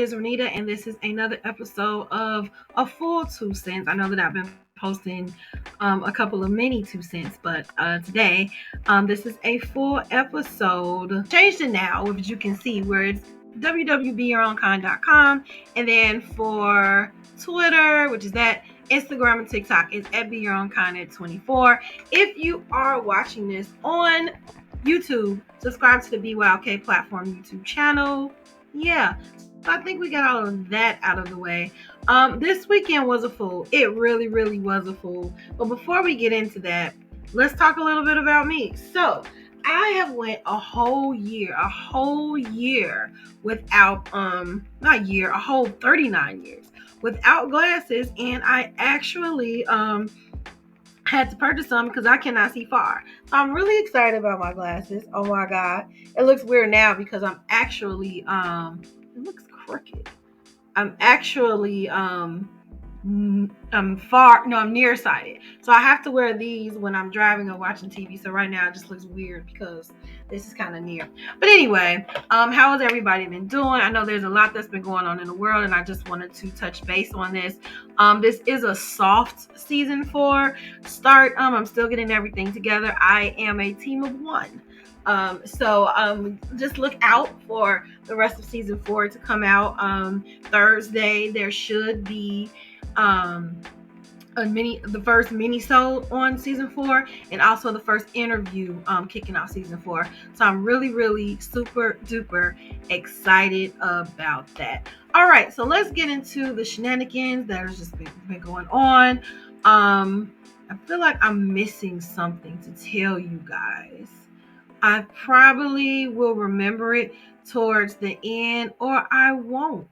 is Renita, and this is another episode of A Full Two Cents. I know that I've been posting a couple of mini 2 cents, but today this is a full episode. Changed it now, as you can see, where it's www.beyourownkind.com, and then for Twitter, which is that, Instagram and TikTok is at BeYourOwnKind@24. If you are watching this on YouTube, subscribe to the BYOK platform YouTube channel. Yeah, so I think we got all of that out of the way. This weekend was a fool. It really, really was a fool. But before we get into that, let's talk a little bit about me. So I have went a whole year without not year, a whole 39 years without glasses, and I actually had to purchase some because I cannot see far. So I'm really excited about my glasses. Oh my God. It looks weird now because I'm actually, it looks crooked. I'm actually, I'm nearsighted. So I have to wear these when I'm driving or watching TV. So right now it just looks weird because this is kind of near. But anyway, how has everybody been doing? I know there's a lot that's been going on in the world, and I just wanted to touch base on this. This is a soft season 4 start. I'm still getting everything together. I am a team of one. So just look out for the rest of season 4 to come out. Thursday there should be the first mini-sode on season 4, and also the first interview kicking off season 4. So I'm really super duper excited about that. All right, so let's get into the shenanigans that has just been going on. I feel like I'm missing something to tell you guys. I probably will remember it towards the end, or I won't.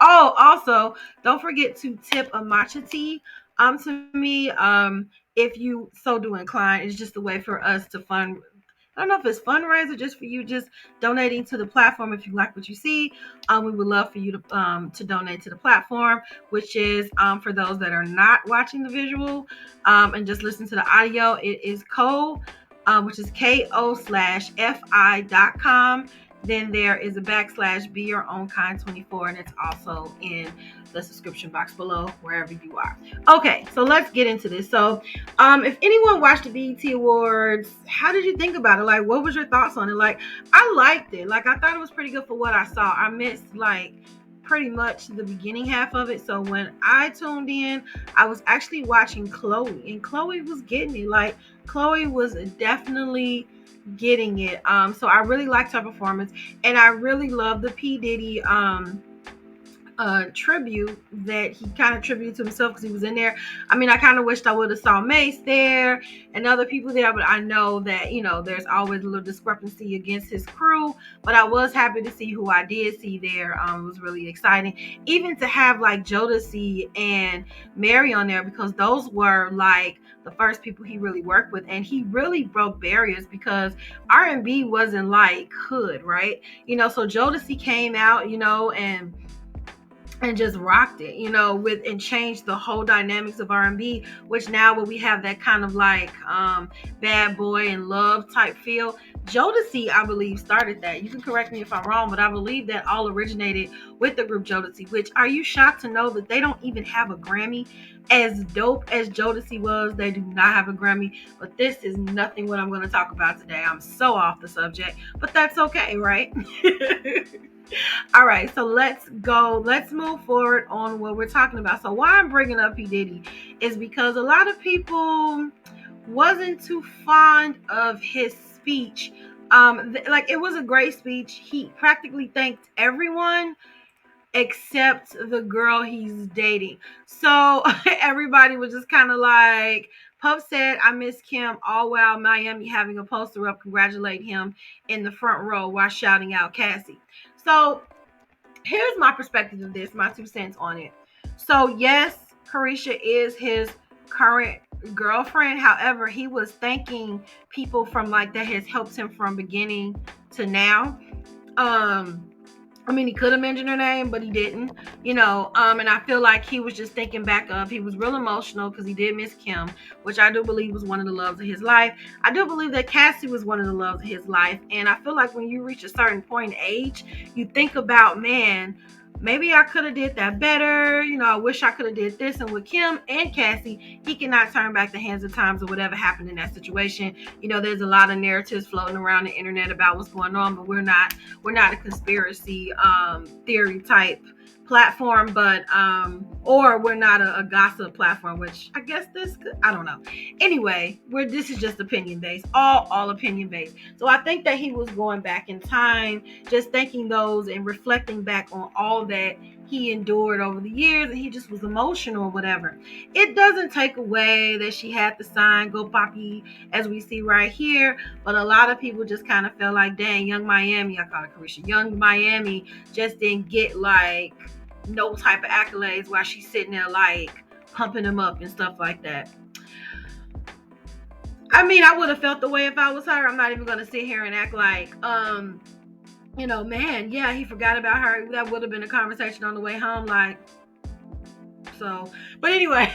Also, don't forget to tip a matcha tea to me if you so do incline. It's just a way for us to fund. I don't know if it's fundraiser, just for you just donating to the platform. If you like what you see, we would love for you to donate to the platform, which is for those that are not watching the visual and just listen to the audio. It is which is ko/fi.com. Then there is a /BeYourOwnKind24, and it's also in the subscription box below, wherever you are. Okay, so let's get into this. So, if anyone watched the BET Awards, how did you think about it? Like, what was your thoughts on it? Like, I liked it. Like, I thought it was pretty good for what I saw. I missed, like, pretty much the beginning half of it. So when I tuned in, I was actually watching Chloe, and Chloe was getting it. Like, Chloe was definitely getting it. So I really liked her performance, and I really love the P.Diddy tribute that he kind of tributed to himself because he was in there. I mean, I kind of wished I would have saw Mace there and other people there, but I know that, there's always a little discrepancy against his crew, but I was happy to see who I did see there. It was really exciting, even to have like Jodeci and M0re on there, because those were like the first people he really worked with, and he really broke barriers because R&B wasn't like hood, right? So Jodeci came out, and just rocked it, and changed the whole dynamics of R&B, which now when we have that kind of like bad boy and love type feel, Jodeci, I believe, started that. You can correct me if I'm wrong, but I believe that all originated with the group Jodeci, which, are you shocked to know that they don't even have a Grammy? As dope as Jodeci was, they do not have a Grammy, but this is nothing what I'm going to talk about today. I'm so off the subject, but that's okay, right? All right, so let's move forward on what we're talking about. So why I'm bringing up P. Diddy is because a lot of people wasn't too fond of his speech. Like, it was a great speech. He practically thanked everyone except the girl he's dating. So everybody was just kind of like, Puff said, "I miss Kim," all while Miami having a poster up congratulating him in the front row while shouting out Cassie. So here's my perspective of this, my 2 cents on it. So yes, Carisha is his current girlfriend. However, he was thanking people from like that has helped him from beginning to now. I mean, he could have mentioned her name, but he didn't, and I feel like he was just thinking back of, he was real emotional because he did miss Kim, which I do believe was one of the loves of his life. I do believe that Cassie was one of the loves of his life. And I feel like when you reach a certain point in age, you think about, man, maybe I could have did that better. I wish I could have did this. And with Kim and Cassie, he cannot turn back the hands of times or whatever happened in that situation. There's a lot of narratives floating around the internet about what's going on, but we're not a conspiracy theory type platform, but or we're not a gossip platform, which I guess I don't know. Anyway, this is just opinion based, all opinion based. So I think that he was going back in time, just thinking those and reflecting back on all that he endured over the years, and he just was emotional or whatever. It doesn't take away that she had the sign "Go Poppy," as we see right here, but a lot of people just kind of felt like, dang, Young Miami, I call it Carisha, Young Miami just didn't get like no type of accolades while she's sitting there like pumping him up and stuff like that. I mean, I would have felt the way if I was her. I'm not even gonna sit here and act like man, yeah, he forgot about her. That would have been a conversation on the way home, like, so. But anyway,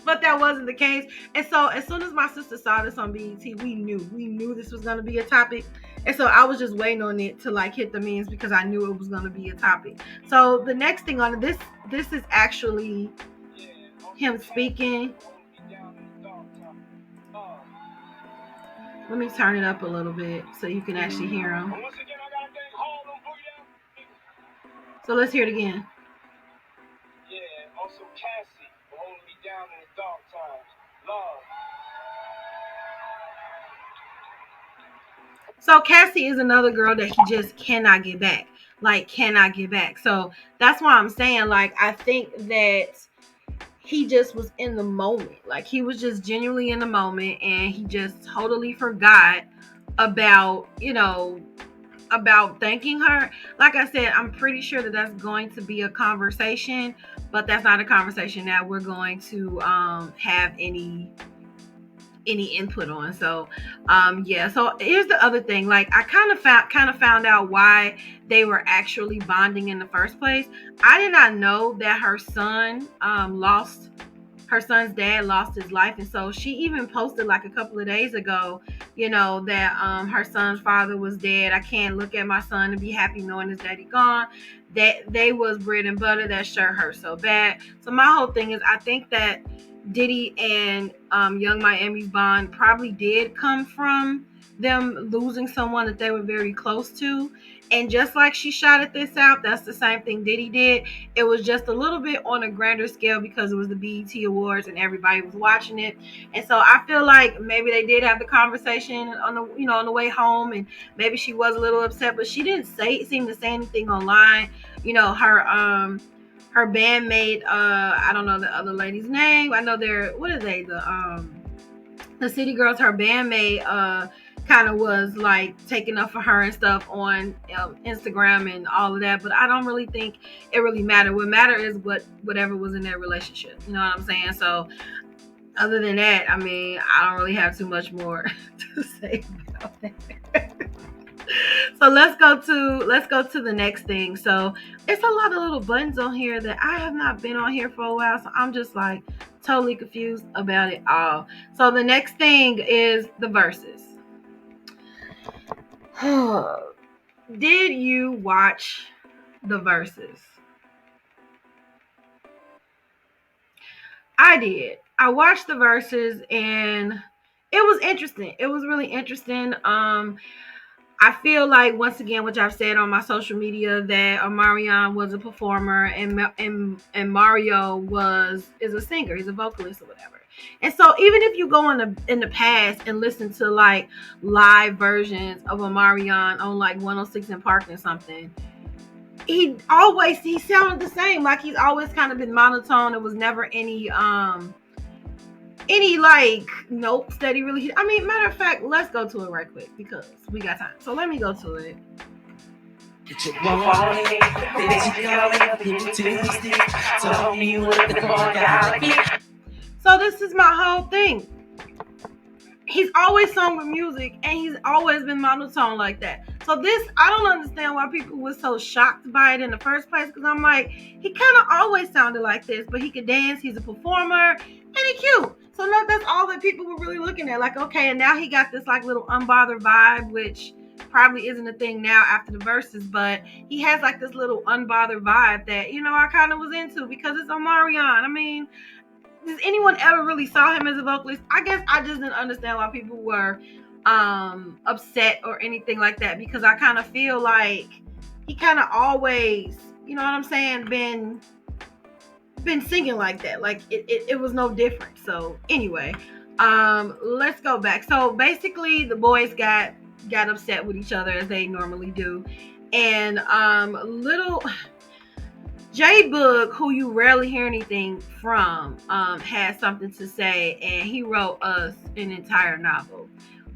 but that wasn't the case. And so as soon as my sister saw this on BET, we knew this was going to be a topic. And so I was just waiting on it to like hit the memes because I knew it was going to be a topic. So the next thing on this is actually him speaking. Let me turn it up a little bit so you can actually hear him. So let's hear it again. Yeah, also Cassie, holding me down in the dark times. Love. So Cassie is another girl that he just cannot get back. Like, cannot get back. So that's why I'm saying, like, I think that he just was in the moment. Like, he was just genuinely in the moment, and he just totally forgot about, about thanking her. Like I said, I'm pretty sure that that's going to be a conversation, but that's not a conversation that we're going to have any input on. So yeah, so here's the other thing. Like, I kind of found out why they were actually bonding in the first place. I did not know that her son's dad lost his life. And so she even posted like a couple of days ago, that her son's father was dead. I can't look at my son and be happy knowing his daddy gone. That they was bread and butter. That sure hurt so bad. So my whole thing is, I think that Diddy and Young Miami's bond probably did come from them losing someone that they were very close to. And just like she shouted this out, that's the same thing Diddy did. It was just a little bit on a grander scale because it was the BET Awards and everybody was watching it. And so I feel like maybe they did have the conversation on the way home, and maybe she was a little upset, but she didn't seem to say anything online. Her bandmate, I don't know the other lady's name. I know what are they? The City Girls, her bandmate, kind of was like taking up for her and stuff on Instagram and all of that. But I don't really think it really mattered. What mattered is whatever was in their relationship. You know what I'm saying? So other than that, I mean, I don't really have too much more to say about that. So let's go to the next thing. So it's a lot of little buttons on here that I have not been on here for a while. So I'm just like totally confused about it all. So the next thing is the Verzuz. Did you watch the Verzuz? I did. I watched the Verzuz and it was interesting. It was really interesting. I feel like, once again, which I've said on my social media, that Omarion was a performer and Mario is a singer. He's a vocalist or whatever. And so even if you go in the past and listen to like live versions of Omarion on like 106 in Park or something, he sounded the same. Like, he's always kind of been monotone. There was never any like notes that he really, I mean, matter of fact, let's go to it right quick because we got time. So let me go to it. So this is my whole thing. He's always sung with music and he's always been monotone like that. So this, I don't understand why people were so shocked by it in the first place, because I'm like, he kind of always sounded like this, but he could dance, he's a performer, and he cute. So that's all that people were really looking at. Like, okay, and now he got this like little unbothered vibe, which probably isn't a thing now after the Verzuz, but he has like this little unbothered vibe that, I kind of was into because it's Omarion. I mean, does anyone ever really saw him as a vocalist? I guess I just didn't understand why people were upset or anything like that, because I kind of feel like he kind of always, you know what I'm saying, been singing like that. Like it was no different. So anyway, let's go back. So basically the boys got upset with each other as they normally do. And little J-Boog, who you rarely hear anything from, had something to say, and he wrote us an entire novel.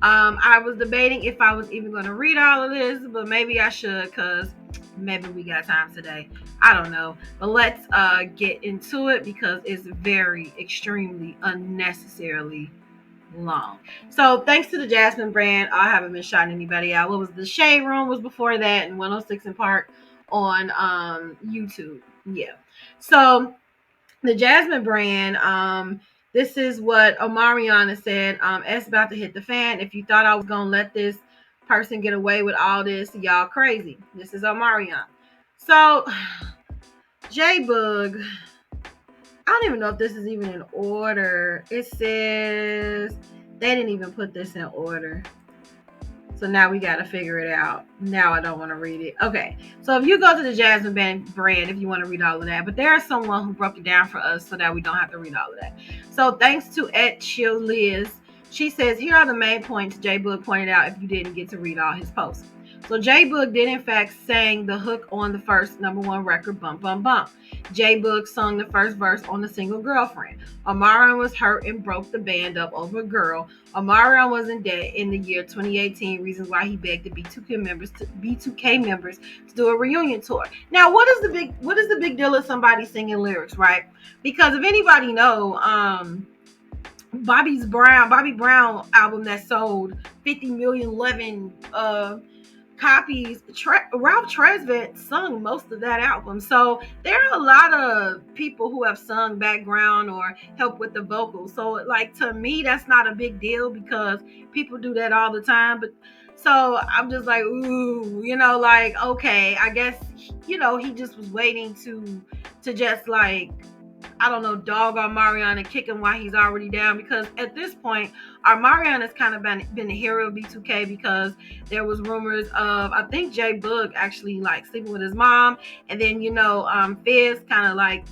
I was debating if I was even going to read all of this, but maybe I should, because maybe we got time today. I don't know. But let's get into it, because it's very, extremely, unnecessarily long. So thanks to the Jasmine brand, I haven't been shouting anybody out. What was the Shade Room was before that, and 106 in Park on YouTube. Yeah. So the Jasmine brand, this is what Omarion has said. It's about to hit the fan. If you thought I was gonna let this person get away with all this, y'all crazy. This is Omarion. So J-Boog, I don't even know if this is even in order. It says they didn't even put this in order. So now we got to figure it out. Now I don't want to read it. Okay. So if you go to the Jasmine brand, if you want to read all of that, but there's someone who broke it down for us so that we don't have to read all of that. So thanks to Chill Liz, she says, here are the main points J-Boog pointed out if you didn't get to read all his posts. So J-Boog did in fact sing the hook on the first #1 record, Bump Bump Bump. J-Boog sung the first verse on the single Girlfriend. Omarion was hurt and broke the band up over a girl. Omarion was in debt in the year 2018, reasons why he begged the B2K members to do a reunion tour. Now, what is the big deal of somebody singing lyrics, right? Because if anybody know, Bobby Brown album that sold 50 million 11 copies, Ralph Tresvant sung most of that album. So there are a lot of people who have sung background or helped with the vocals. So like, to me, that's not a big deal, because people do that all the time. But so I'm just like, ooh, like, okay, I guess, he just was waiting to just like, I don't know, dog Omarion and kick him while he's already down, because at this point, Omarion has kind of been the hero of B2K, because there was rumors of, I think J-Boog actually like sleeping with his mom, and then Fizz kind of like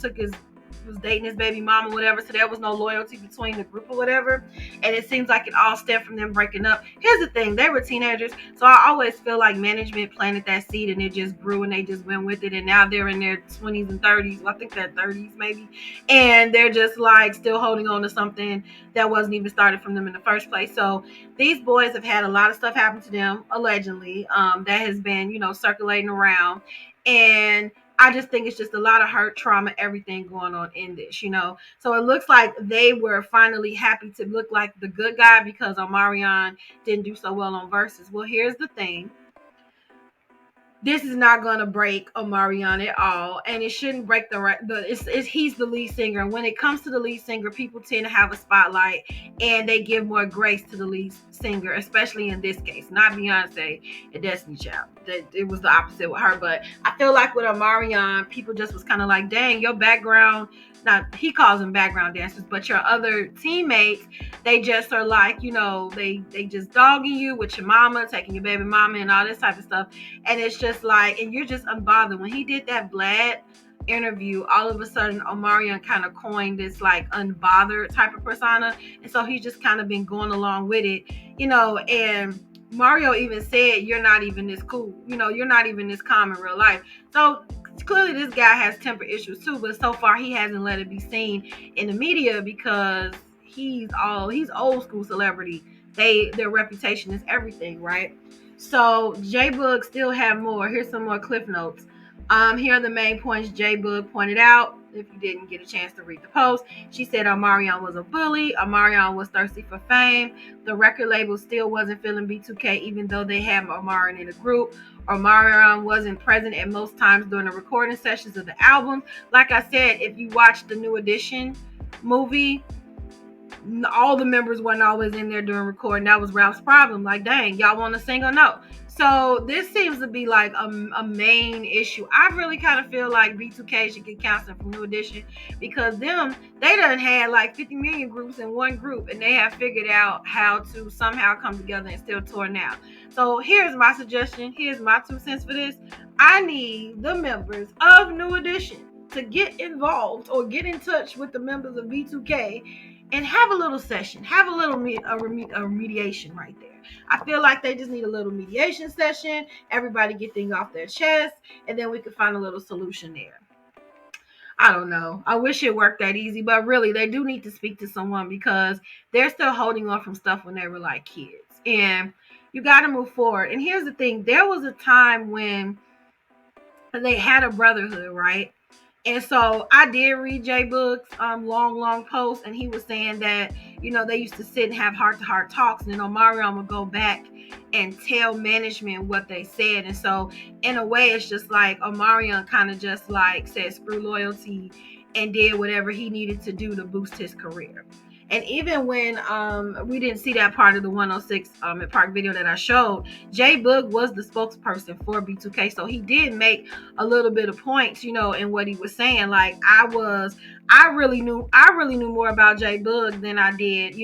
was dating his baby mom or whatever, so there was no loyalty between the group or whatever, and it seems like it all stemmed from them breaking up. Here's the thing, they were teenagers, so I always feel like management planted that seed and it just grew and they just went with it, and now they're in their 20s and 30s, well, I think they're 30s maybe, and they're just like still holding on to something that wasn't even started from them in the first place. So these boys have had a lot of stuff happen to them, allegedly, that has been, circulating around, and I just think it's just a lot of hurt, trauma, everything going on in this, So it looks like they were finally happy to look like the good guy because Omarion didn't do so well on Verzuz. Well, here's the thing. This is not going to break Omarion at all, and it shouldn't break he's the lead singer. And when it comes to the lead singer, people tend to have a spotlight, and they give more grace to the lead singer, especially in this case, not Beyonce and Destiny Child. It was the opposite with her, but I feel like with Omarion, people just was kind of like, dang, your background. Now, he calls them background dancers, but your other teammates, they just are like, they just dogging you with your mama, taking your baby mama and all this type of stuff. And it's just like, and you're just unbothered. When he did that Vlad interview, all of a sudden Omarion kind of coined this like unbothered type of persona. And so he's just kind of been going along with it, and Mario even said, you're not even this cool, you're not even this calm in real life. So clearly this guy has temper issues too, but so far he hasn't let it be seen in the media, because he's old school celebrity. Their reputation is everything, right? So J-Boog still have more. Here's some more cliff notes. Here are the main points J-Boog pointed out. if you didn't get a chance to read the post. She said Omarion was a bully. Omarion was thirsty for fame. The record label still wasn't feeling B2K, even though they had Omarion in the group. Omarion wasn't present at most times during the recording sessions of the album. Like I said, if you watch the New Edition movie, all the members weren't always in there during recording. That was Ralph's problem. Like, dang, y'all want to sing or no? So this seems to be like a main issue. I really kind of feel like B2K should get counseling from New Edition, because they done had like 50 million groups in one group, and they have figured out how to somehow come together and still tour now. So here's my suggestion. Here's my 2 cents for this. I need the members of New Edition to get involved or get in touch with the members of B2K and have a little session, have a little mediation right there. I feel like they just need a little mediation session. Everybody get things off their chest, and then we can find a little solution there. I don't know. I wish it worked that easy, but really, they do need to speak to someone, because they're still holding on from stuff when they were like kids. And you got to move forward. And here's the thing. There was a time when they had a brotherhood, right? And so I did read J Boog's long post, and he was saying that, they used to sit and have heart-to-heart talks, and then Omarion would go back and tell management what they said. And so in a way, it's just like Omarion kind of just like said screw loyalty and did whatever he needed to do to boost his career. And even when we didn't see that part of the 106 at Park video that I showed, J Boog was the spokesperson for B2K. So he did make a little bit of points, in what he was saying. Like I really knew more about J Boog than I did,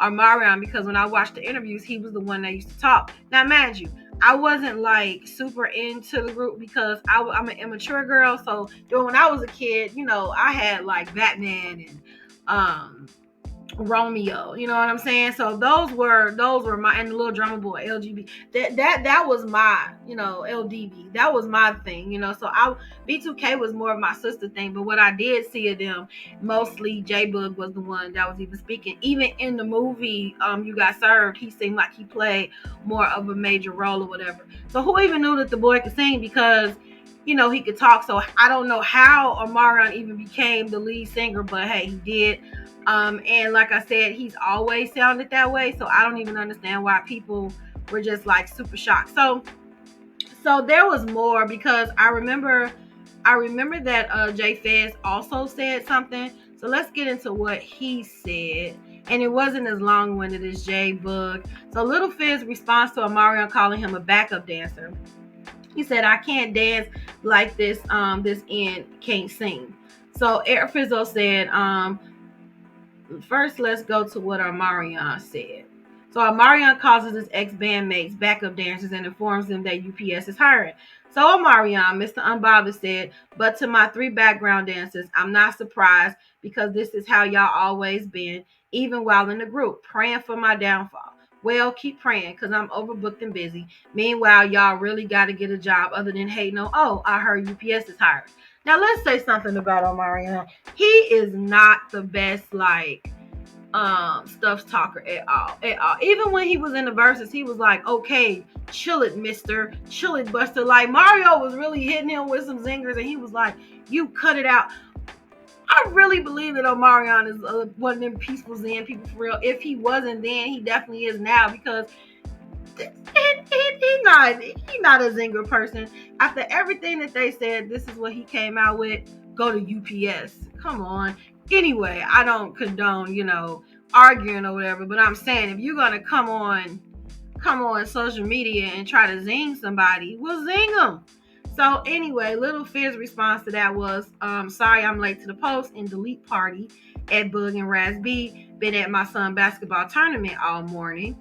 Omarion, because when I watched the interviews, he was the one that used to talk. Now, mind you, I wasn't like super into the group because I'm an immature girl. So when I was a kid, I had like Batman and Romeo, you know what I'm saying? So those were my, and the Little Drummer Boy, LGB. That was my, LDB. That was my thing, So B2K was more of my sister thing. But what I did see of them, mostly J Boog was the one that was even speaking. Even in the movie, You Got Served, he seemed like he played more of a major role or whatever. So who even knew that the boy could sing? Because he could talk. So I don't know how Omarion even became the lead singer, but hey, he did. And like I said, he's always sounded that way. So I don't even understand why people were just like super shocked. So there was more, because I remember that Jay Fez also said something. So let's get into what he said. And it wasn't as long-winded as J Boog. So Little Fizz responds to Omarion calling him a backup dancer. He said, I can't dance like this, this end can't sing. So Air Fizzo said, first, let's go to what Omarion said. So Omarion causes his ex-bandmates backup dancers and informs them that UPS is hiring. So Omarion, Mr. Unbothered, said, but to my 3 background dancers, I'm not surprised, because this is how y'all always been, even while in the group, praying for my downfall. Well, keep praying, because I'm overbooked and busy. Meanwhile, y'all really got to get a job other than hating on, oh, I heard UPS is hiring. Now, let's say something about Omarion. He is not the best, stuff talker at all. Even when he was in the Verzuz, he was like, okay, chill it, mister. Chill it, buster. Like, Mario was really hitting him with some zingers, and he was like, you cut it out. I really believe that Omarion is one of them peaceful Zen people for real. If he wasn't then, he definitely is now, because he's not a zinger person. After everything that they said, this is what he came out with. Go to UPS. Come on. Anyway, I don't condone, arguing or whatever, but I'm saying, if you're gonna come on social media and try to zing somebody, well, zing them. So anyway, Little Fizz response to that was, sorry I'm late to the post, and delete party at Boog and Raz B. Been at my son basketball tournament all morning.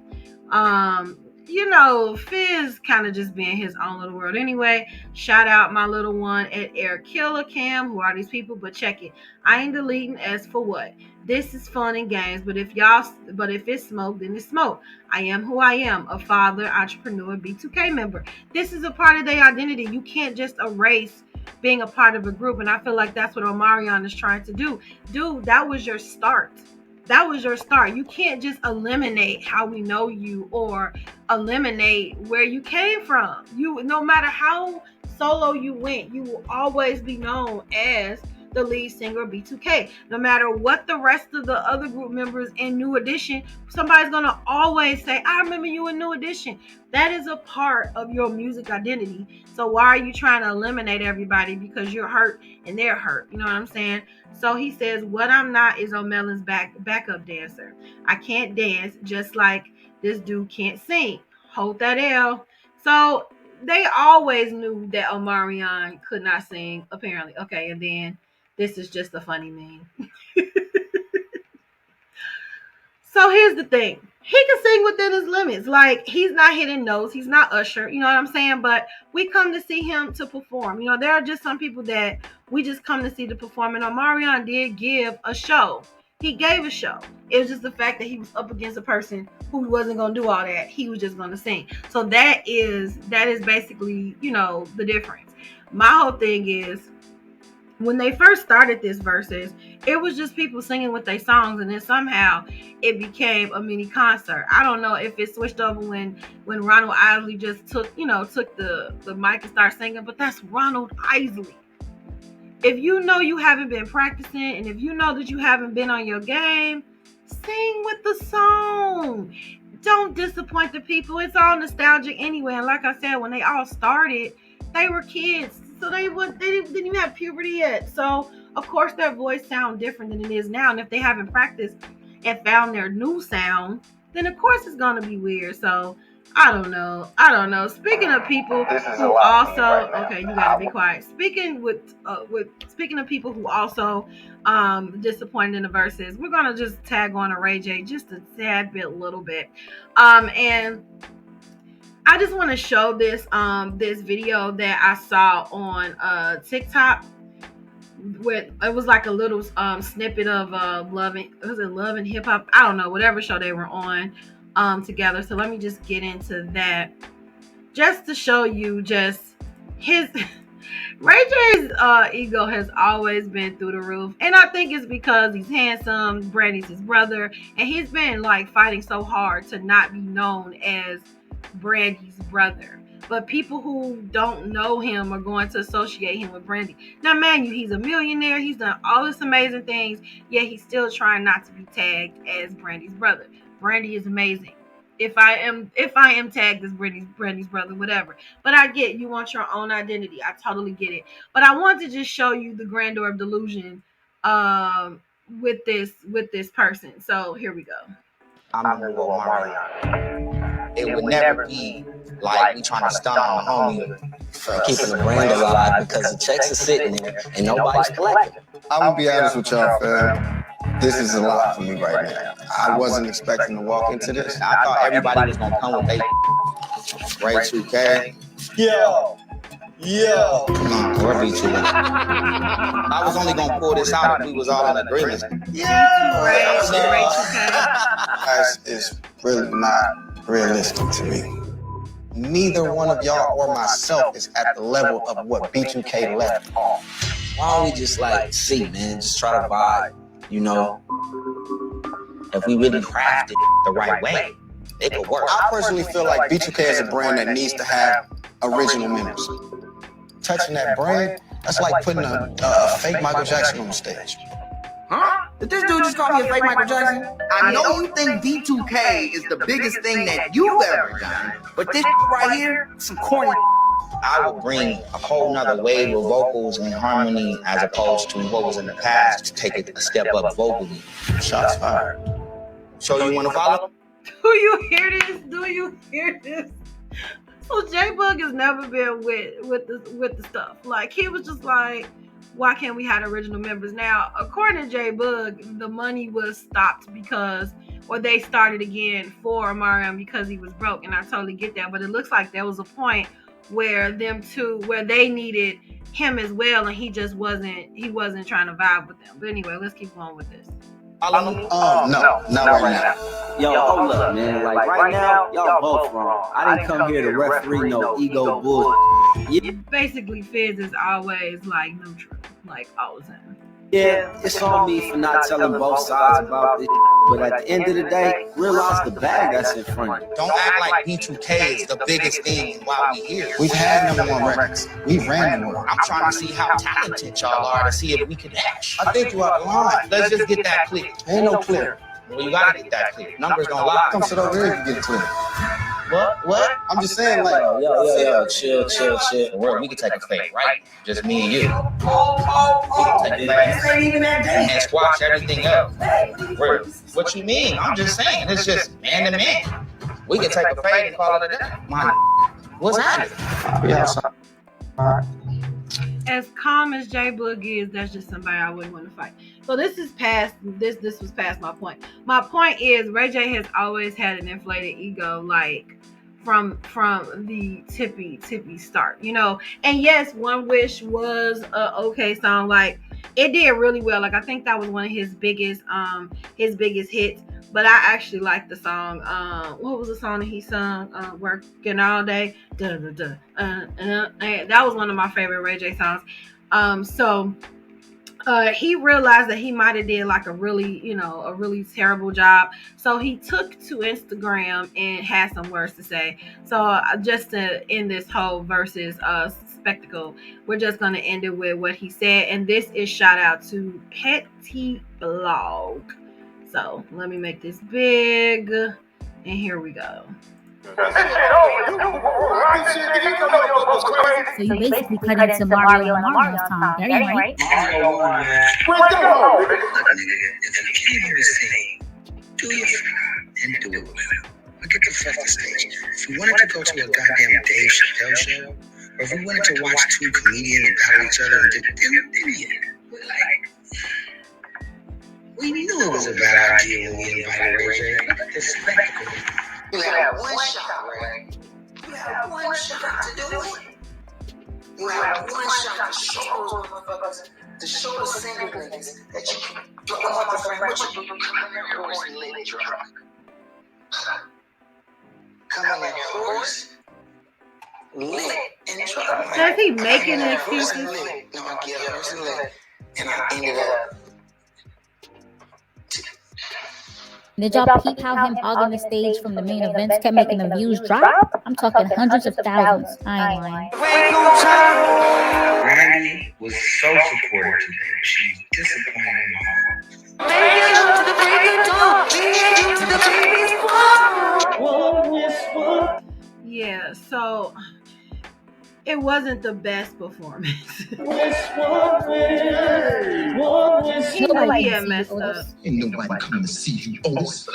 Fizz kind of just being his own little world anyway. Shout out my little one at Air Killer Cam. Who are these people? But check it. I ain't deleting as for what. This is fun and games, but if it's smoke, then it's smoke. I am who I am, a father, entrepreneur, B2K member. This is a part of their identity. You can't just erase being a part of a group, and I feel like that's what Omarion is trying to do. Dude, that was your start. That was your start. You can't just eliminate how we know you or eliminate where you came from. No matter how solo you went, you will always be known as the lead singer B2K. No matter what the rest of the other group members in New Edition, somebody's gonna always say, I remember you in New Edition. That is a part of your music identity. So why are you trying to eliminate everybody because you're hurt and they're hurt? You know what I'm saying? So he says, what I'm not is O'Melon's backup dancer. I can't dance just like this dude can't sing. Hold that L. So they always knew that Omarion could not sing, apparently. Okay, and then this is just a funny meme. So here's the thing. He can sing within his limits. Like, he's not hitting notes. He's not Usher. You know what I'm saying? But we come to see him to perform. You know, there are just some people that we just come to see to perform. And Omarion did give a show. He gave a show. It was just the fact that he was up against a person who wasn't going to do all that. He was just going to sing. So that is basically, you know, the difference. My whole thing is, when they first started this Verzuz, it was just people singing with their songs, and then somehow it became a mini concert. I don't know if it switched over when Ronald Isley just took the mic and started singing, but that's Ronald Isley. If you know you haven't been practicing, and if you know that you haven't been on your game, sing with the song. Don't disappoint the people. It's all nostalgic anyway. And like I said, when they all started, they were kids. So they didn't even have puberty yet. So of course their voice sounds different than it is now. And if they haven't practiced and found their new sound, then of course it's gonna be weird. So I don't know. Speaking of people who also, okay, you gotta be quiet. Speaking of people who also disappointed in the Verzuz, we're gonna just tag on to Ray J just a tad bit, little bit, and I just want to show this this video that I saw on TikTok. It was like a little snippet of Love and Hip Hop? I don't know, whatever show they were on together. So let me just get into that just to show you just his Ray J's ego has always been through the roof, and I think it's because he's handsome. Brandy's his brother, and he's been like fighting so hard to not be known as Brandy's brother. But people who don't know him are going to associate him with Brandy. Now, man, he's a millionaire. He's done all this amazing things, yet he's still trying not to be tagged as Brandy's brother. Brandy is amazing. If I am tagged as Brandy's brother, whatever. But I get you want your own identity. I totally get it. But I want to just show you the grandeur of delusion with this person. So here we go. I'm the new Omarion. It would never be like we trying to stun on the homie for keeping the brand alive because the checks are sitting there and nobody's collecting. I'm gonna be honest with y'all, fam. This is a lot for me right now. I wasn't expecting to walk into this. I thought everybody was gonna come with they Ray 2K. Yo. Or B2. I was only gonna pull this out if we was all in agreement. Ray 2K. Guys, it's really not realistic to me. Neither one of y'all or myself is at the level of what B2K left off. Why don't we just like see, man? Just try to vibe, you know? If we really craft it the right way, it could work. I personally feel like B2K is a brand that needs to have original members. Touching that brand, that's like putting a fake Michael Jackson on the stage. Huh? Did this dude just call me a fake Michael Jackson? I know you think B2K is the biggest thing that you've ever done, but this right here, some corny. I would bring a whole nother wave of vocals and harmony as opposed to what was in the past to take it a step up vocally. Shots fired. So you want to follow? Do you hear this? So J-Bug has never been with the stuff. Like, he was just like, why can't we have original members? Now, according to J-Bug, the money was stopped they started again for Omarion because he was broke, and I totally get that. But it looks like there was a point where they needed him as well, and he wasn't trying to vibe with them. But anyway, let's keep going with this. No, not right now. Yo, hold up, man. Like, right now, y'all both wrong. I didn't come here to referee no ego bull. Basically, Fizz is always like neutral, like all the time. Yeah, it's on me for not telling both sides about this. But at the end of the day, realize the bag that's in front of you. Don't act like B2K is the biggest thing while we here. We've had #1 records. We've ran the world. I'm trying to see how talented y'all are to see if we can match. I think you out of line. Let's just get that clear. Ain't no clear. Well, you gotta get that clear. Numbers don't lie. Come sit over here and get it clear. What? I'm just saying, like, Yo, chill. We can take a fade, right? Just me and you. We can take a fade and squash everything else. What you mean? I'm just saying. It's just man to man. We can take a fade and call it a day. What's happening? Yeah. As calm as J Boog is, that's just somebody I wouldn't want to fight. So this is past this was past my point. My point is Ray J has always had an inflated ego, like from the tippy start, you know. And yes, One Wish was a okay song. Like it did really well. Like I think that was one of his biggest hits. But I actually like the song. What was the song that he sung? Working All Day. That was one of my favorite Ray J songs. So he realized that he might have did like a really terrible job. So he took to Instagram and had some words to say. So just to end this whole Verzuz spectacle, we're just going to end it with what he said. And this is shout out to Petty Blog. So let me make this big, and here we go. So you basically cut into Mario and Omarion's time. That ain't right. Look, nigga, if you came here to sing, do your job and do it well. Look at the fuck the stage. If you wanted to go to a goddamn Dave Chappelle show, or if you wanted to watch two comedians battle each other, we knew it was a bad idea when we invited Ray J. Look at this spectacle. You had one shot, Ray. You had one shot to do it. You had one shot to show those motherfuckers, to show the single niggas that you can do all my friend. What you do? You come in there horse and lit drunk. Come in there horse, lit and drunk. Does he making excuses? No, I get horse and lit. And I ended up. Did y'all peep how him hogging the stage from the main events kept making the views drop? I'm talking hundreds of thousands. I ain't lying. Randy was so supportive today. She was disappointed in my heart. Yeah, so it wasn't the best performance. He had messed up. Ain't nobody coming to see you, Otis.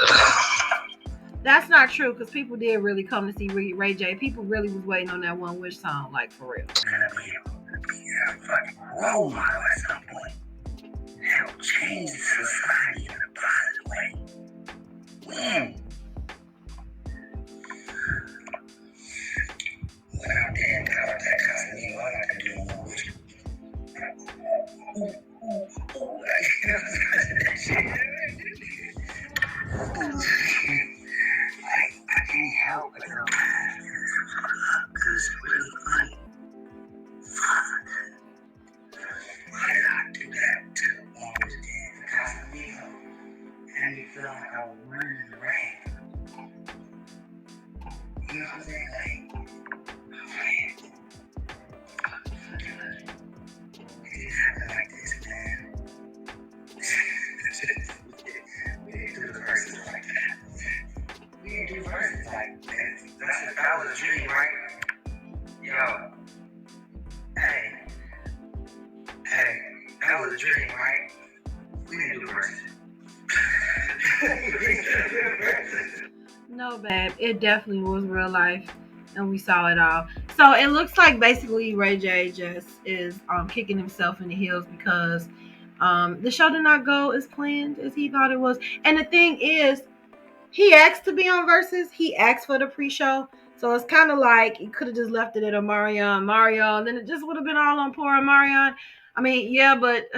That's not true, because people did really come to see Ray J. People really was waiting on that One Wish song, like for real. Yeah, fucking role model at some point. Help change society in a positive way. When? When I'm dead, that doesn't mean what I can do more with you. I can't help it. Because it's really funny. Why did I do that to always again? Because of me, and you feel like I was running in the rain. You know what I'm saying? Like, it didn't happen like this, man. We didn't do the verses like that. We didn't do verses like that. That was a dream, right? Yo. Hey, that was a dream, right? We didn't do verses. No, babe, it definitely was real life, and we saw it all. So it looks like basically Ray J just is kicking himself in the heels because the show did not go as planned as he thought it was. And the thing is, he asked to be on Verzuz. He asked for the pre-show. So it's kind of like he could have just left it at Omarion, then it just would have been all on poor Omarion. I mean, yeah, but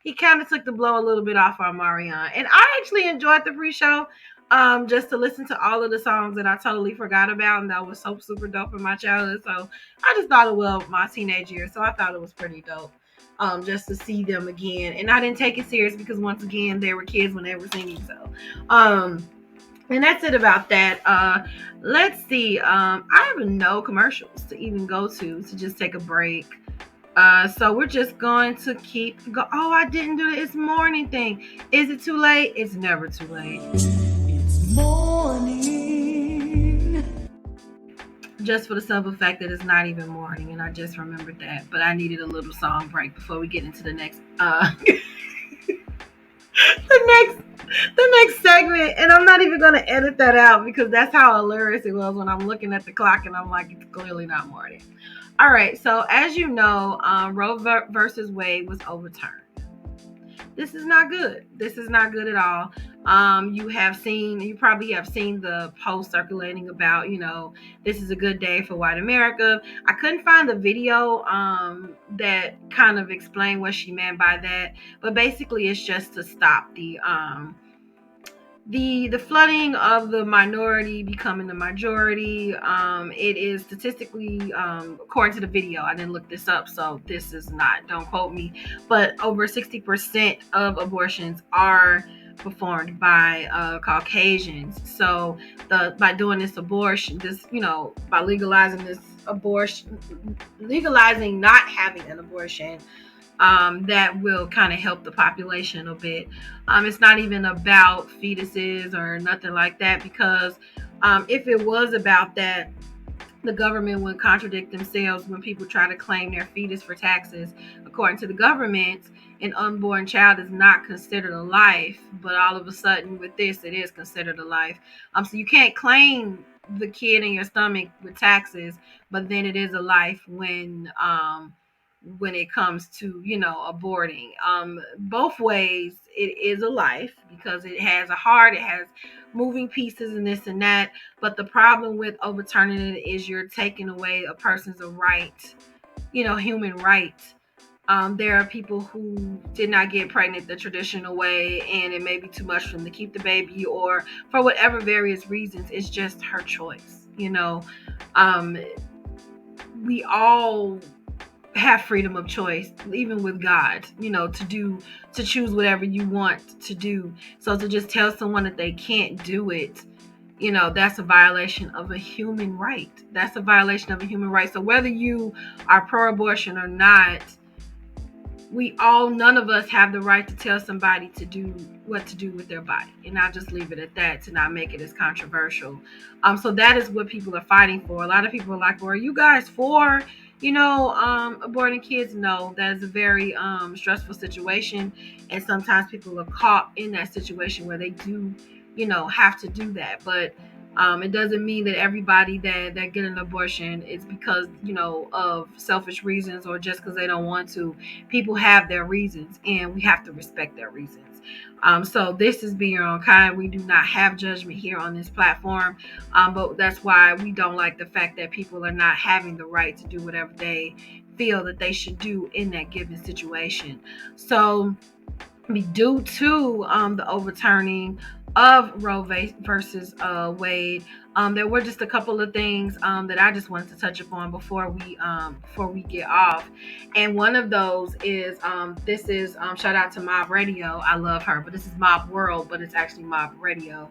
he kind of took the blow a little bit off Omarion. And I actually enjoyed the pre-show. Just to listen to all of the songs that I totally forgot about and that was so super dope in my childhood. So I just thought it was my teenage years. So I thought it was pretty dope. just to see them again. And I didn't take it serious because once again, they were kids when they were singing. So, and that's it about that. Let's see. I have no commercials to even go to just take a break. So we're just going to keep go. Oh, I didn't do this morning thing. Is it too late? It's never too late. It's morning. Just for the simple fact that it's not even morning, and I just remembered that. But I needed a little song break before we get into the next the next segment. And I'm not even gonna edit that out because that's how hilarious it was when I'm looking at the clock and I'm like, it's clearly not morning. All right, so as you know, Roe versus Wade was overturned. This is not good. This is not good at all. You probably have seen the post circulating about, this is a good day for white America. I couldn't find the video that kind of explained what she meant by that, but basically it's just to stop the flooding of the minority becoming the majority. It is statistically, according to the video, I didn't look this up, so this is not, don't quote me, but over 60% of abortions are performed by Caucasians. So by doing this abortion, by legalizing this abortion, legalizing not having an abortion, that will kind of help the population a bit. It's not even about fetuses or nothing like that, because if it was about that, the government would contradict themselves when people try to claim their fetus for taxes. According to the government, an unborn child is not considered a life, but all of a sudden with this, it is considered a life. So you can't claim the kid in your stomach with taxes, but then it is a life when it comes to aborting. Both ways it is a life, because it has a heart, it has moving pieces and this and that. But the problem with overturning it is you're taking away a person's right, human right. There are people who did not get pregnant the traditional way, and it may be too much for them to keep the baby, or for whatever various reasons. It's just her choice. We all have freedom of choice, even with God, to choose whatever you want to do. So to just tell someone that they can't do it, that's a violation of a human right. That's a violation of a human right. So whether you are pro-abortion or not, none of us have the right to tell somebody to do what to do with their body. And I'll just leave it at that, to not make it as controversial. So that is what people are fighting for. A lot of people are like, well, are you guys for aborting kids? No, that is a very stressful situation, and sometimes people are caught in that situation where they do have to do that. But it doesn't mean that everybody that get an abortion is because of selfish reasons, or just because they don't want to. People have their reasons, and we have to respect their reasons. So this is Be Your Own Kind. We do not have judgment here on this platform, but that's why we don't like the fact that people are not having the right to do whatever they feel that they should do in that given situation. So due to the overturning of Roe versus Wade, there were just a couple of things that I just wanted to touch upon before we get off. And one of those is this is shout out to Mob Radio. I love her, but this is Mob World, but it's actually Mob Radio.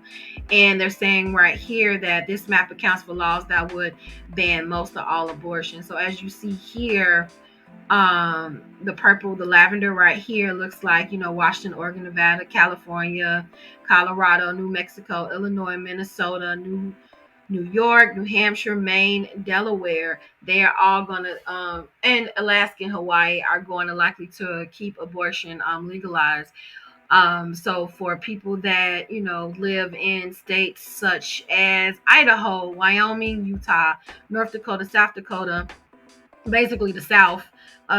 And they're saying right here that this map accounts for laws that would ban most of all abortion. So as you see here, the lavender right here looks like Washington, Oregon, Nevada, California, Colorado, New Mexico, Illinois, Minnesota, New York, New Hampshire, Maine, Delaware. They are all gonna and Alaska and Hawaii are going to likely to keep abortion legalized. So for people that live in states such as Idaho, Wyoming, Utah, North Dakota, South Dakota, basically the South,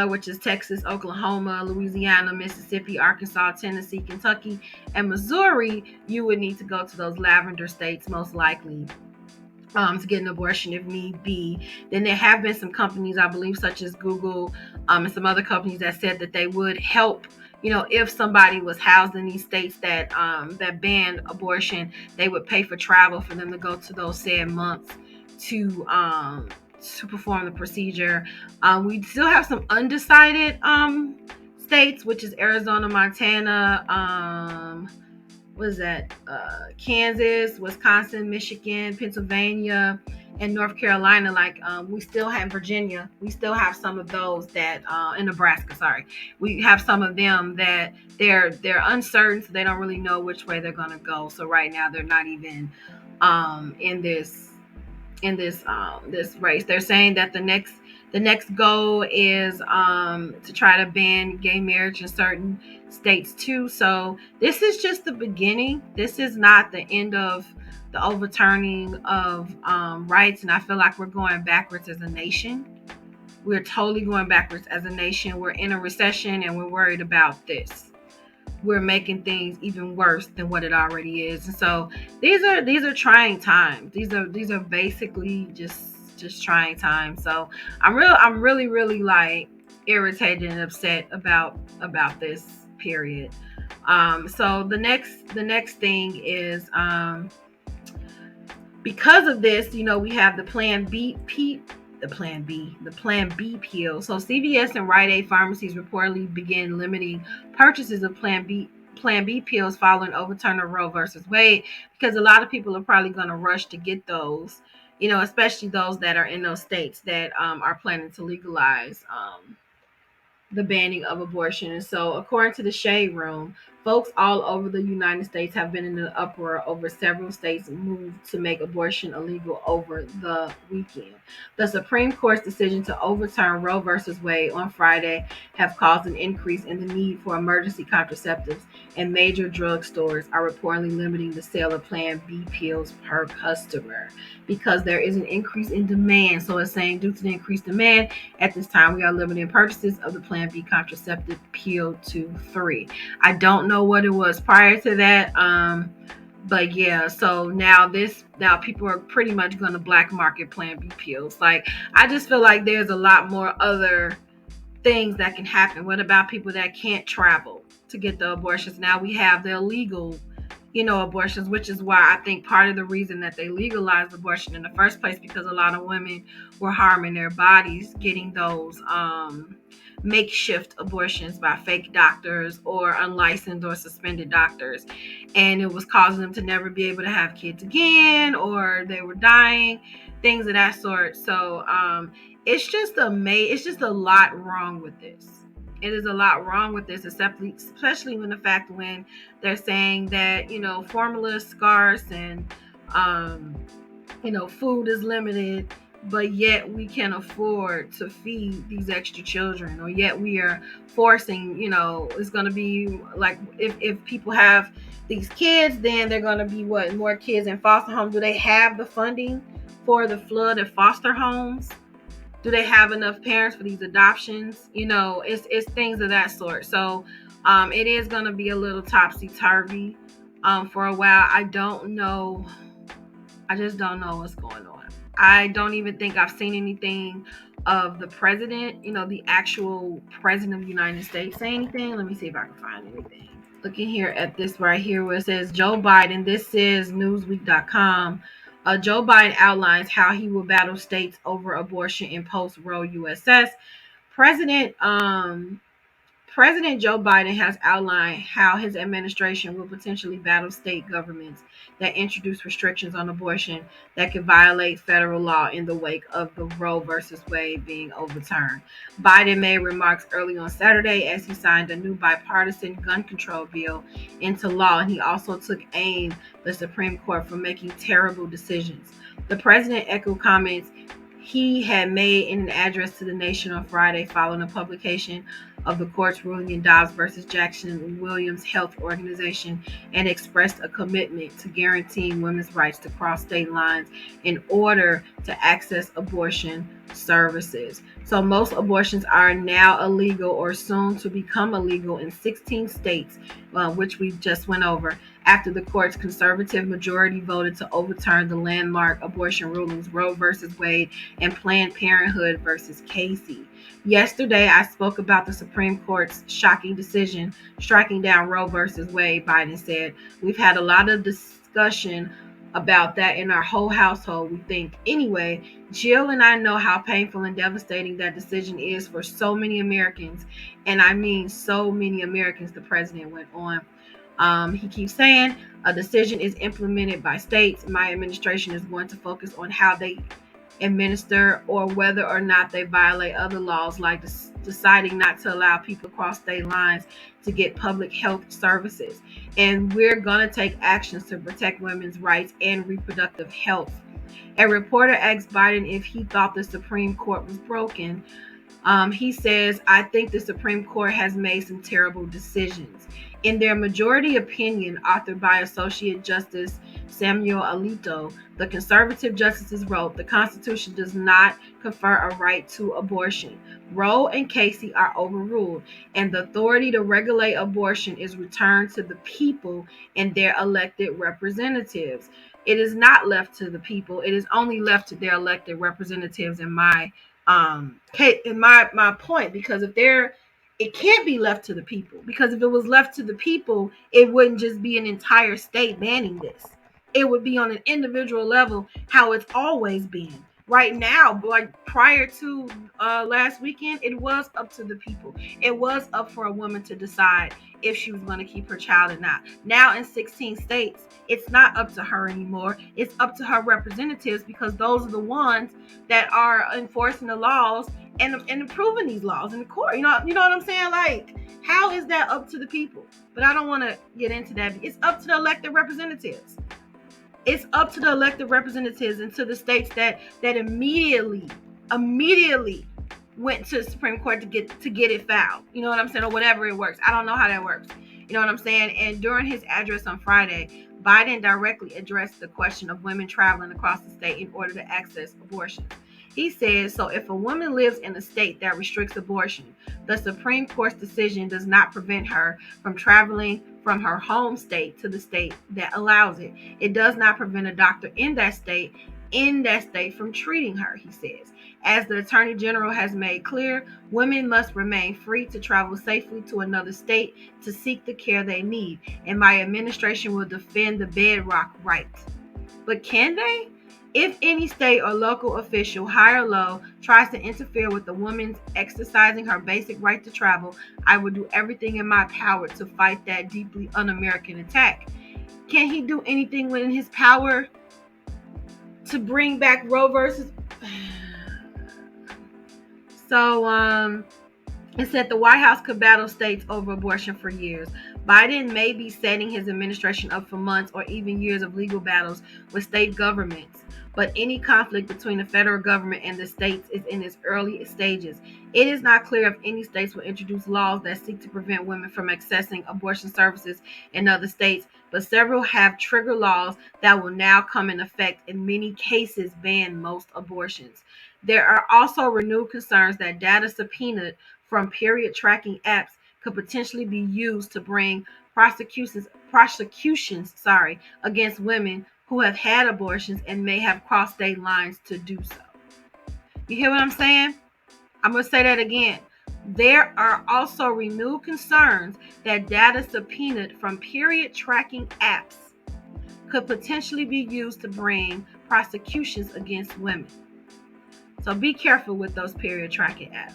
which is Texas, Oklahoma, Louisiana, Mississippi, Arkansas, Tennessee, Kentucky, and Missouri, you would need to go to those lavender states most likely to get an abortion if need be. Then there have been some companies, I believe, such as Google and some other companies that said that they would help. If somebody was housed in these states that ban abortion, they would pay for travel for them to go to those said months to perform the procedure. We still have some undecided states, which is Arizona, Montana, what is that? Kansas, Wisconsin, Michigan, Pennsylvania, and North Carolina. Like we still have Virginia. We still have some of those that in Nebraska. Sorry, we have some of them that they're uncertain, so they don't really know which way they're gonna go. So right now they're not even in this race. They're saying that the next goal is to try to ban gay marriage in certain states too. So this is just the beginning. This is not the end of the overturning of rights, and I feel like we're going backwards as a nation. We're totally going backwards as a nation. We're in a recession, and we're worried about this. We're making things even worse than what it already is. And so these are trying times. These are basically just trying times. So I'm really like irritated and upset about this period. So the next thing is because of this, we have the Plan B pill. So CVS and Rite Aid pharmacies reportedly began limiting purchases of Plan B pills following overturning Roe versus Wade, because a lot of people are probably going to rush to get those, especially those that are in those states that are planning to legalize the banning of abortion. And so, according to the Shade Room, folks all over the United States have been in an uproar over several states' move to make abortion illegal over the weekend. The Supreme Court's decision to overturn Roe versus Wade on Friday have caused an increase in the need for emergency contraceptives, and major drugstores are reportedly limiting the sale of Plan B pills per customer because there is an increase in demand. So it's saying due to the increased demand, at this time we are limiting purchases of the Plan B contraceptive pill to 3. I don't know what it was prior to that, but yeah. So now people are pretty much going to black market Plan B pills. Like, I just feel like there's a lot more other things that can happen. What about people that can't travel to get the abortions? Now we have the illegal abortions, which is why I think part of the reason that they legalized abortion in the first place, because a lot of women were harming their bodies getting those makeshift abortions by fake doctors or unlicensed or suspended doctors, and it was causing them to never be able to have kids again, or they were dying, things of that sort. So it's just a lot wrong with this. It is a lot wrong with this, especially when they're saying that formula is scarce and food is limited, but yet we can afford to feed these extra children, or yet we are forcing, it's going to be like, if people have these kids, then they're going to be more kids in foster homes. Do they have the funding for the flood of foster homes? Do they have enough parents for these adoptions? It's things of that sort. So it is going to be a little topsy-turvy for a while. I don't know. I just don't know what's going on. I don't even think I've seen anything of the president, the actual president of the United States, say anything. Let me see if I can find anything. Looking here at this right here where it says Joe Biden. This is Newsweek.com. Joe Biden outlines how he will battle states over abortion in post-Roe USS. President Joe Biden has outlined how his administration will potentially battle state governments that introduce restrictions on abortion that could violate federal law in the wake of the Roe versus Wade being overturned. Biden made remarks early on Saturday as he signed a new bipartisan gun control bill into law, and he also took aim the Supreme Court for making terrible decisions. The president echoed comments he had made in an address to the nation on Friday following the publication of the court's ruling in Dobbs versus Jackson Williams Health Organization, and expressed a commitment to guaranteeing women's rights to cross state lines in order to access abortion services. So most abortions are now illegal or soon to become illegal in 16 states, which we just went over, after the court's conservative majority voted to overturn the landmark abortion rulings Roe versus Wade and Planned Parenthood versus Casey. Yesterday, I spoke about the Supreme Court's shocking decision striking down Roe versus Wade, Biden said. We've had a lot of discussion about that in our whole household, we think. Anyway, Jill and I know how painful and devastating that decision is for so many Americans. And I mean so many Americans, the president went on. He keeps saying a decision is implemented by states. My administration is going to focus on how they administer or whether or not they violate other laws, like deciding not to allow people across state lines to get public health services. And we're going to take actions to protect women's rights and reproductive health. A reporter asked Biden if he thought the Supreme Court was broken. He says, I think the Supreme Court has made some terrible decisions. In their majority opinion, authored by Associate Justice Samuel Alito, the conservative justices wrote, the Constitution does not confer a right to abortion. Roe and Casey are overruled, and the authority to regulate abortion is returned to the people and their elected representatives. It is not left to the people. It is only left to their elected representatives, in my point, because it can't be left to the people, because if it was left to the people, it wouldn't just be an entire state banning this. It would be on an individual level, how it's always been. Right now, like prior to last weekend, it was up to the people. It was up for a woman to decide if she was going to keep her child or not. Now in 16 states, it's not up to her anymore. It's up to her representatives, because those are the ones that are enforcing the laws and improving these laws in the court. You know what I'm saying? Like, how is that up to the people? But I don't want to get into that. It's up to the elected representatives. It's up to the elected representatives and to the states that immediately went to the Supreme Court to get it filed. You know what I'm saying? Or whatever it works. I don't know how that works. You know what I'm saying? And during his address on Friday, Biden directly addressed the question of women traveling across the state in order to access abortion. He says, so if a woman lives in a state that restricts abortion, the Supreme Court's decision does not prevent her from traveling from her home state to the state that allows it. It does not prevent a doctor in that state from treating her, he says. As the Attorney General has made clear, women must remain free to travel safely to another state to seek the care they need, and my administration will defend the bedrock right. But can they? If any state or local official, high or low, tries to interfere with a woman exercising her basic right to travel, I will do everything in my power to fight that deeply un-American attack. Can he do anything within his power to bring back Roe versus? So, it said the White House could battle states over abortion for years. Biden may be setting his administration up for months or even years of legal battles with state governments, but any conflict between the federal government and the states is in its early stages. It is not clear if any states will introduce laws that seek to prevent women from accessing abortion services in other states, but several have trigger laws that will now come in effect, in many cases ban most abortions. There are also renewed concerns that data subpoenaed from period tracking apps could potentially be used to bring prosecutions against women who have had abortions and may have crossed state lines to do so. You hear what I'm saying? I'm going to say that again. There are also renewed concerns that data subpoenaed from period tracking apps could potentially be used to bring prosecutions against women. So be careful with those period tracking apps.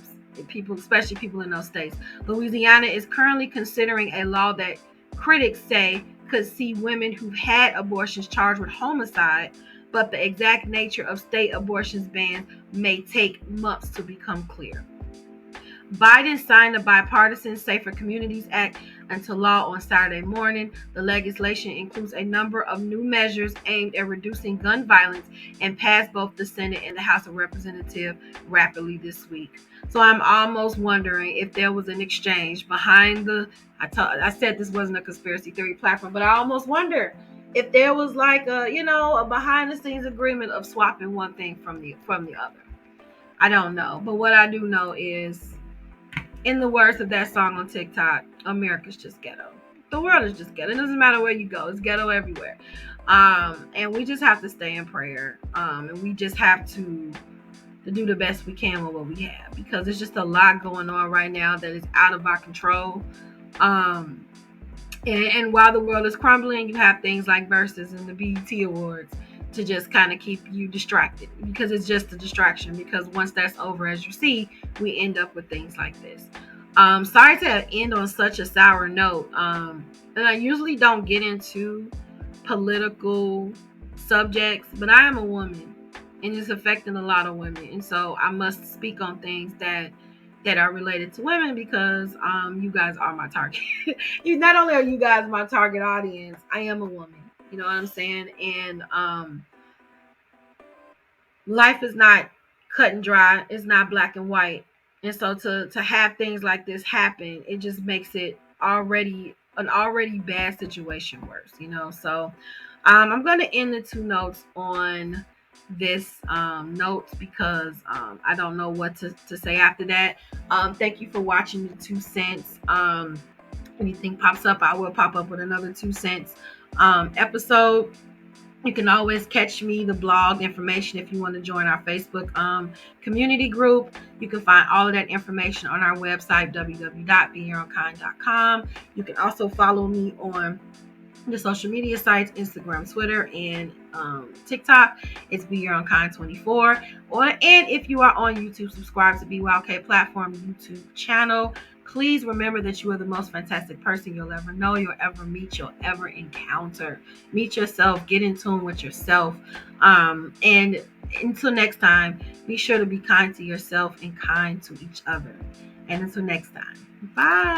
People, especially people in those states. Louisiana is currently considering a law that critics say could see women who've had abortions charged with homicide, but the exact nature of state abortions bans may take months to become clear. Biden signed the bipartisan Safer Communities Act into law on Saturday morning. The legislation includes a number of new measures aimed at reducing gun violence and passed both the Senate and the House of Representatives rapidly this week. So I'm almost wondering if there was an exchange behind the. I said this wasn't a conspiracy theory platform, but I almost wonder if there was like a behind the scenes agreement of swapping one thing from the other. I don't know, but what I do know is, in the words of that song on TikTok, America's just ghetto. The world is just ghetto. It doesn't matter where you go. It's ghetto everywhere. And we just have to stay in prayer. And we just have to do the best we can with what we have. Because there's just a lot going on right now that is out of our control. And while the world is crumbling, you have things like Verzuz and the BET Awards to just kind of keep you distracted, because it's just a distraction. Because once that's over, as you see, we end up with things like this. Sorry to end on such a sour note. And I usually don't get into political subjects, but I am a woman, and it's affecting a lot of women, and so I must speak on things that are related to women, because you guys are my target. You, not only are you guys my target audience, I am a woman. You know what I'm saying? And life is not cut and dry. It's not black and white. And so to have things like this happen, it just makes it already bad situation worse, you know. So I'm going to end the two notes on this note, because I don't know what to say after that. Thank you for watching the 2 cents. Anything pops up, I will pop up with another 2 cents episode. You can always catch me, the blog information, if you want to join our Facebook community group. You can find all of that information on our website, www.beyondkind.com. You can also follow me on the social media sites, Instagram, Twitter, and TikTok. It's Be Your Own Kind 24. And if you are on YouTube, subscribe to BYOK platform YouTube channel. Please remember that you are the most fantastic person you'll ever know, you'll ever meet, you'll ever encounter. Meet yourself, get in tune with yourself. And until next time, be sure to be kind to yourself and kind to each other. And until next time, bye.